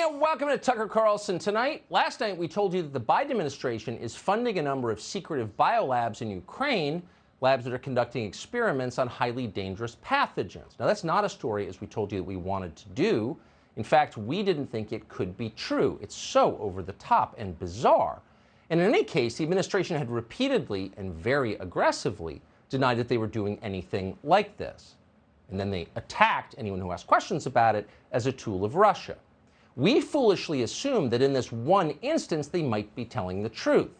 And welcome to Tucker Carlson Tonight. Last night we told you that the Biden administration is funding a number of secretive biolabs in Ukraine, labs that are conducting experiments on highly dangerous pathogens. Now that's not a story, as we told you, that we wanted to do. In fact, we didn't think it could be true. It's so over the top and bizarre. And in any case, the administration had repeatedly and very aggressively denied that they were doing anything like this. And then they attacked anyone who asked questions about it as a tool of Russia. We foolishly assumed that in this one instance they might be telling the truth.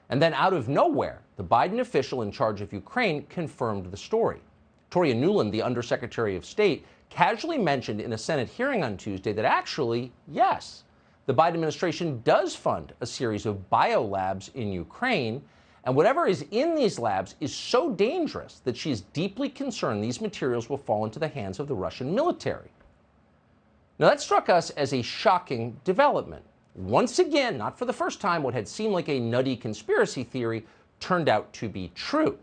And then out of nowhere, the Biden official in charge of Ukraine confirmed the story. Victoria Nuland, the Undersecretary of State, casually mentioned in a Senate hearing on Tuesday that actually, yes, the Biden administration does fund a series of biolabs in Ukraine, and whatever is in these labs is so dangerous that she is deeply concerned these materials will fall into the hands of the Russian military. Now, that struck us as a shocking development. Once again, not for the first time, what had seemed like a nutty conspiracy theory turned out to be true.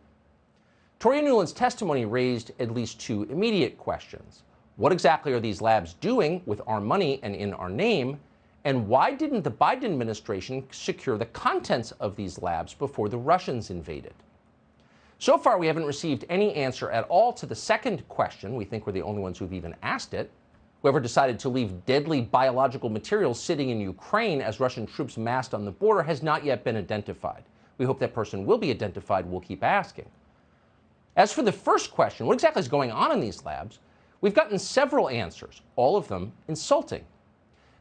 Victoria Nuland's testimony raised at least two immediate questions. What exactly are these labs doing with our money and in our name? And why didn't the Biden administration secure the contents of these labs before the Russians invaded? So far, we haven't received any answer at all to the second question. We think we're the only ones who've even asked it. Whoever decided to leave deadly biological materials sitting in Ukraine as Russian troops massed on the border has not yet been identified. We hope that person will be identified. We'll keep asking. As for the first question, what exactly is going on in these labs? We've gotten several answers, all of them insulting.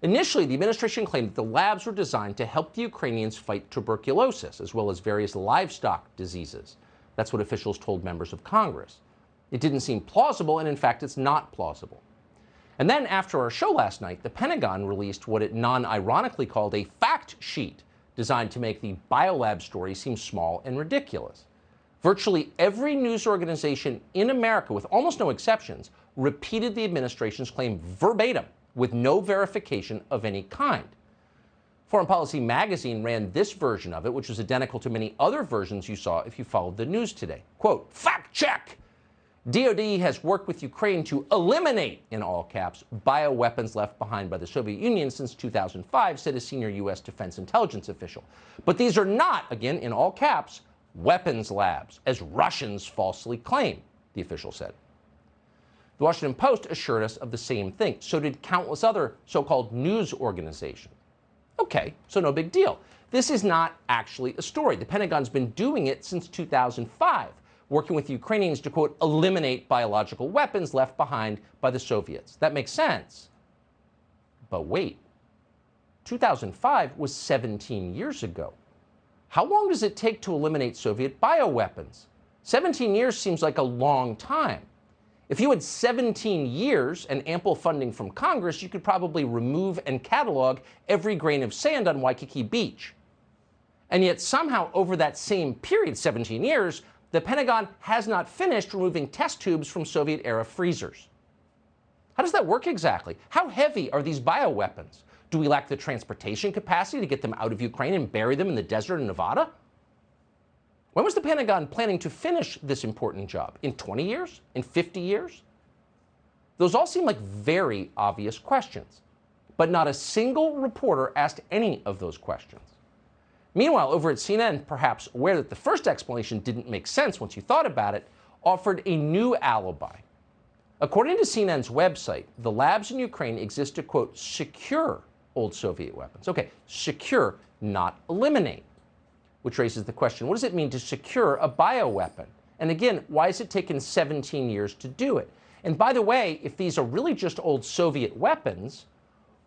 Initially, the administration claimed that the labs were designed to help the Ukrainians fight tuberculosis, as well as various livestock diseases. That's what officials told members of Congress. It didn't seem plausible, and in fact, it's not plausible. And then after our show last night, the Pentagon released what it non-ironically called a fact sheet designed to make the biolab story seem small and ridiculous. Virtually every news organization in America, with almost no exceptions, repeated the administration's claim verbatim with no verification of any kind. Foreign Policy magazine ran this version of it, which was identical to many other versions you saw if you followed the news today. Quote, fact check! DOD has worked with Ukraine to eliminate, in all caps, bioweapons left behind by the Soviet Union since 2005, said a senior U.S. defense intelligence official. But these are not, again, in all caps, weapons labs, as Russians falsely claim, the official said. The Washington Post assured us of the same thing. So did countless other so-called news organizations. Okay, so no big deal. This is not actually a story. The Pentagon's been doing it since 2005. Working with Ukrainians to, quote, eliminate biological weapons left behind by the Soviets. That makes sense. But wait, 2005 was 17 years ago. How long does it take to eliminate Soviet bioweapons? 17 years seems like a long time. If you had 17 years and ample funding from Congress, you could probably remove and catalog every grain of sand on Waikiki Beach. And yet somehow over that same period, 17 years, the Pentagon has not finished removing test tubes from Soviet-era freezers. How does that work exactly? How heavy are these bioweapons? Do we lack the transportation capacity to get them out of Ukraine and bury them in the desert in Nevada? When was the Pentagon planning to finish this important job? In 20 years? In 50 years? Those all seem like very obvious questions, but not a single reporter asked any of those questions. Meanwhile, over at CNN, perhaps aware that the first explanation didn't make sense once you thought about it, offered a new alibi. According to CNN's website, the labs in Ukraine exist to, quote, secure old Soviet weapons. Okay, secure, not eliminate. Which raises the question, what does it mean to secure a bioweapon? And again, why has it taken 17 years to do it? And by the way, if these are really just old Soviet weapons,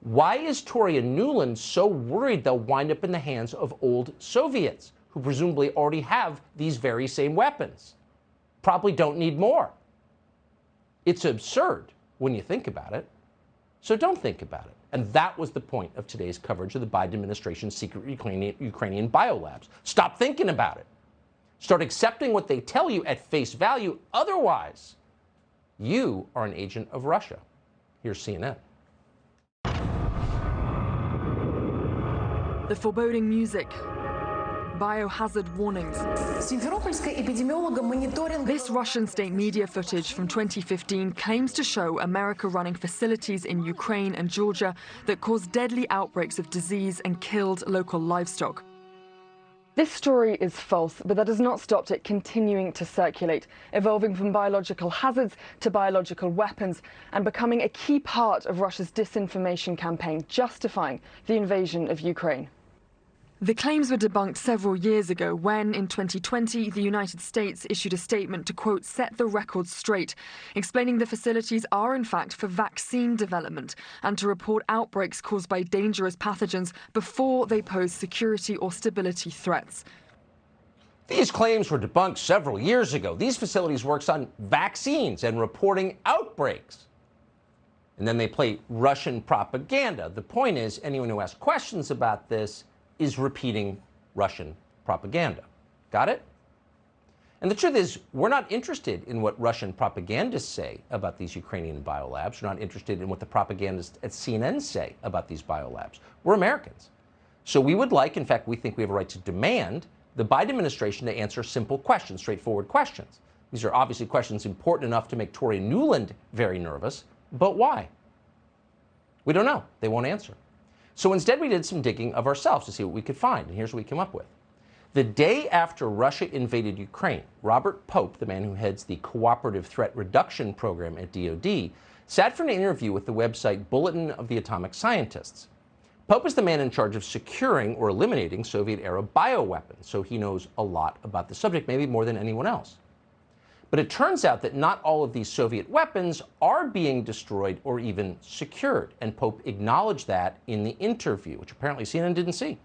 why is Victoria Nuland so worried they'll wind up in the hands of old Soviets, who presumably already have these very same weapons? Probably don't need more. It's absurd when you think about it. So don't think about it. And that was the point of today's coverage of the Biden administration's secret Ukrainian biolabs. Stop thinking about it. Start accepting what they tell you at face value. Otherwise, you are an agent of Russia. Here's CNN. The foreboding music, biohazard warnings. This Russian state media footage from 2015 claims to show America running facilities in Ukraine and Georgia that caused deadly outbreaks of disease and killed local livestock. This story is false, but that has not stopped it continuing to circulate, evolving from biological hazards to biological weapons and becoming a key part of Russia's disinformation campaign, justifying the invasion of Ukraine. The claims were debunked several years ago when, in 2020, the United States issued a statement to, quote, set the record straight, explaining the facilities are, in fact, for vaccine development and to report outbreaks caused by dangerous pathogens before they pose security or stability threats. These claims were debunked several years ago. These facilities work on vaccines and reporting outbreaks. And then they play Russian propaganda. The point is, anyone who asks questions about this is repeating Russian propaganda. Got it? And the truth is, we're not interested in what Russian propagandists say about these Ukrainian biolabs. We're not interested in what the propagandists at CNN say about these biolabs. We're Americans. So we would like, in fact, we think we have a right to demand the Biden administration to answer simple questions, straightforward questions. These are obviously questions important enough to make Tory Newland very nervous, but why? We don't know. They won't answer. So instead, we did some digging of ourselves to see what we could find, and here's what we came up with. The day after Russia invaded Ukraine, Robert Pope, the man who heads the Cooperative Threat Reduction Program at DoD, sat for an interview with the website Bulletin of the Atomic Scientists. Pope is the man in charge of securing or eliminating Soviet-era bioweapons, so he knows a lot about the subject, maybe more than anyone else. But it turns out that not all of these Soviet weapons are being destroyed or even secured, and Pope acknowledged that in the interview, which apparently CNN didn't see.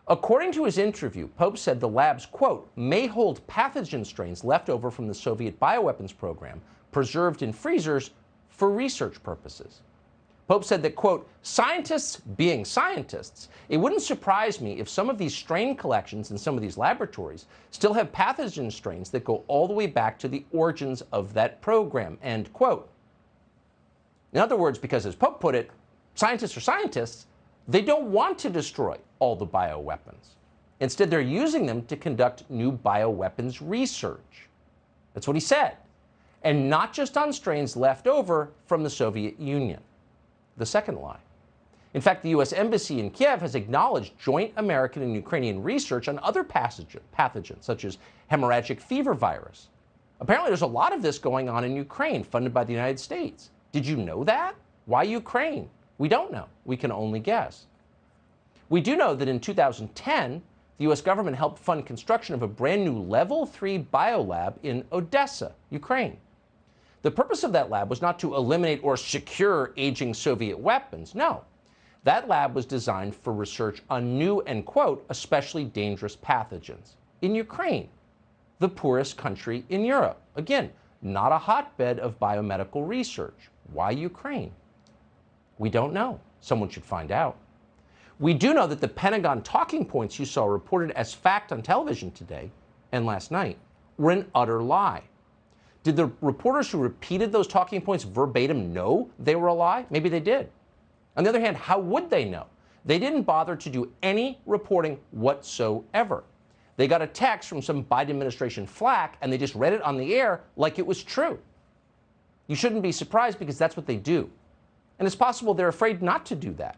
According to his interview, Pope said the labs, quote, may hold pathogen strains left over from the Soviet bioweapons program, preserved in freezers for research purposes. Pope said that, quote, scientists being scientists, it wouldn't surprise me if some of these strain collections in some of these laboratories still have pathogen strains that go all the way back to the origins of that program, end quote. In other words, because as Pope put it, scientists are scientists, they don't want to destroy all the bioweapons. Instead, they're using them to conduct new bioweapons research. That's what he said. And not just on strains left over from the Soviet Union. The second lie. In fact, the U.S. Embassy in Kiev has acknowledged joint American and Ukrainian research on other pathogens, such as hemorrhagic fever virus. Apparently, there's a lot of this going on in Ukraine, funded by the United States. Did you know that? Why Ukraine? We don't know. We can only guess. We do know that in 2010, the U.S. government helped fund construction of a brand new Level 3 biolab in Odessa, Ukraine. The purpose of that lab was not to eliminate or secure aging Soviet weapons. No. That lab was designed for research on new and, quote, especially dangerous pathogens in Ukraine, the poorest country in Europe. Again, not a hotbed of biomedical research. Why Ukraine? We don't know. Someone should find out. We do know that the Pentagon talking points you saw reported as fact on television today and last night were an utter lie. Did the reporters who repeated those talking points verbatim know they were a lie? Maybe they did. On the other hand, how would they know? They didn't bother to do any reporting whatsoever. They got a text from some Biden administration flack, and they just read it on the air like it was true. You shouldn't be surprised because that's what they do. And it's possible they're afraid not to do that.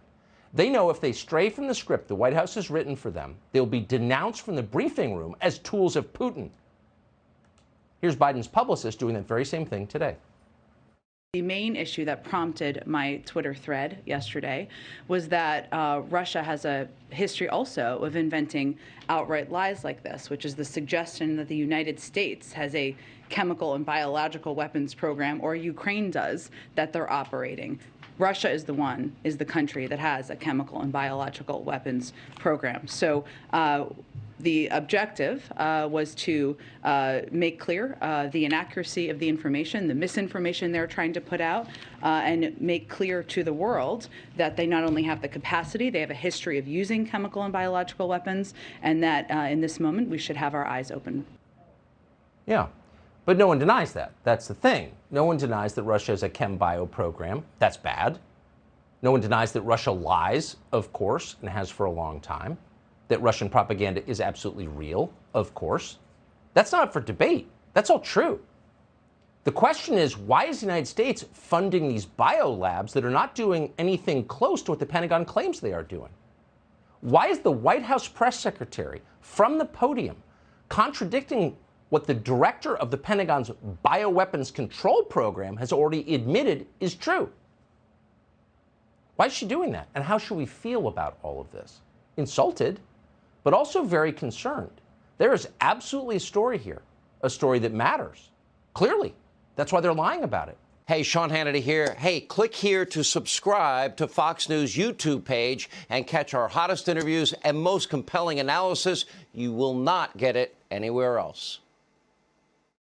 They know if they stray from the script the White House has written for them, they'll be denounced from the briefing room as tools of Putin. Here's Biden's publicist doing that very same thing today. The main issue that prompted my Twitter thread yesterday was that Russia has a history also of inventing outright lies like this, which is the suggestion that the United States has a chemical and biological weapons program, or Ukraine does, that they're operating. Russia is the country that has a chemical and biological weapons program. So the objective was to make clear the inaccuracy of the information, the misinformation they're trying to put out, and make clear to the world that they not only have the capacity, they have a history of using chemical and biological weapons, and that in this moment we should have our eyes open. Yeah, but no one denies that. That's the thing. No one denies that Russia has a chem-bio program. That's bad. No one denies that Russia lies, of course, and has for a long time. that Russian propaganda is absolutely real, of course. That's not up for debate. That's all true. The question is, why is the United States funding these biolabs that are not doing anything close to what the Pentagon claims they are doing? Why is the White House press secretary from the podium contradicting what the director of the Pentagon's bioweapons control program has already admitted is true? Why is she doing that? And how should we feel about all of this? Insulted, but also very concerned. There is absolutely a story here, a story that matters. Clearly. That's why they're lying about it. Hey, Sean Hannity here. Hey, click here to subscribe to Fox News YouTube page and catch our hottest interviews and most compelling analysis. You will not get it anywhere else.